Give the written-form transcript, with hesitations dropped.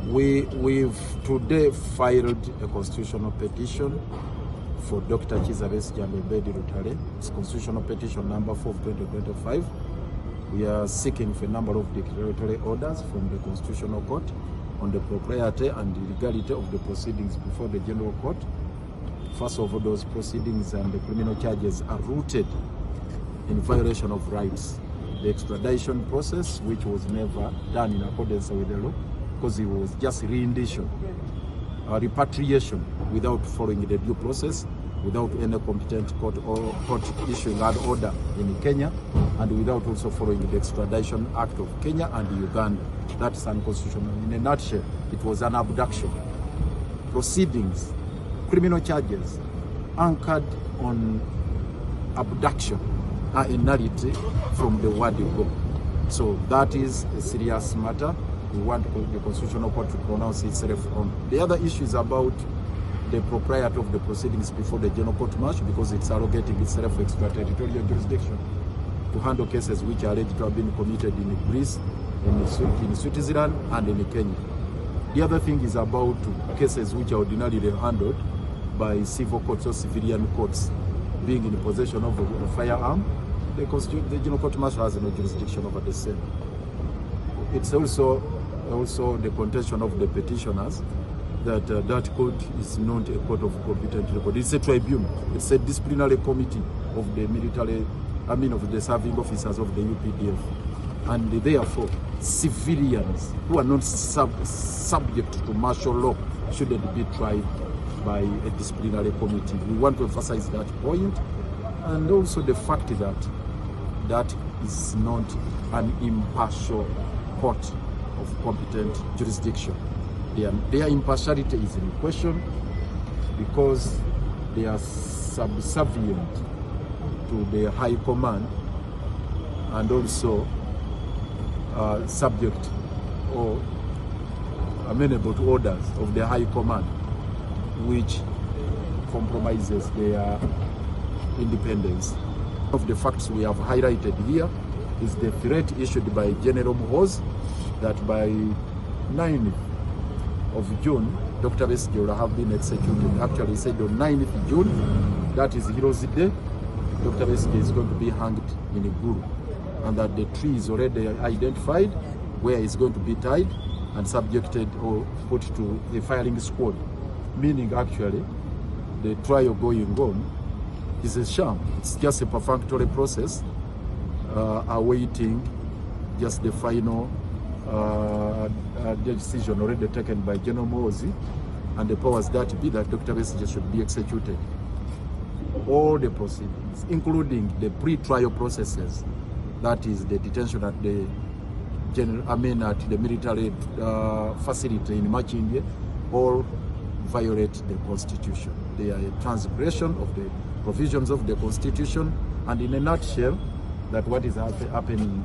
We've today filed a constitutional petition for Dr. Besigye and Obedi Rutale. It's constitutional petition number 4 of 2025. We are seeking for a number of declaratory orders from the Constitutional Court on the propriety and the legality of the proceedings before the General Court. First of all, those proceedings and the criminal charges are rooted in violation of rights. The extradition process, which was never done in accordance with the law, because it was just rendition, repatriation without following the due process, without any competent court or court issuing an order in Kenya, and without also following the Extradition Act of Kenya and Uganda. That's unconstitutional. In a nutshell, it was an abduction. Proceedings, criminal charges anchored on abduction are a nullity from the word go. So that is a serious matter. We want the Constitutional Court to pronounce itself on. The other issue is about the propriety of the proceedings before the General Court March, because it's arrogating itself extraterritorial jurisdiction to handle cases which are alleged to have been committed in Greece, in Switzerland, and in Kenya. The other thing is about cases which are ordinarily handled by civil courts or civilian courts. Being in possession of a firearm, the General Court March has no jurisdiction over the same. It's also the contention of the petitioners that that court is not a court of competent record. It's a tribunal. It's a disciplinary committee of the military, of the serving officers of the UPDF. And therefore, civilians who are not subject to martial law shouldn't be tried by a disciplinary committee. We want to emphasize that point, and also the fact that that is not an impartial court of competent jurisdiction. Their impartiality is in question because they are subservient to the High Command and also subject or amenable to orders of the High Command, which compromises their independence. One of the facts we have highlighted here is the threat issued by General Muhoozi that by 9th of June, Dr. Besigye will have been executed. Actually, he said on 9th June, that is Heroes Day, Dr. Besigye is going to be hanged in a guru, and that the tree is already identified where he's going to be tied and subjected or put to a firing squad. Meaning, actually, the trial going on is a sham. It's just a perfunctory process awaiting just the final decision already taken by General Muhoozi and the powers that be that Dr. Besigye should be executed. All the proceedings, including the pre-trial processes, that is the detention at the at the military facility in Machindye, all violate the Constitution. They are a transgression of the provisions of the Constitution, and in a nutshell, that what is happening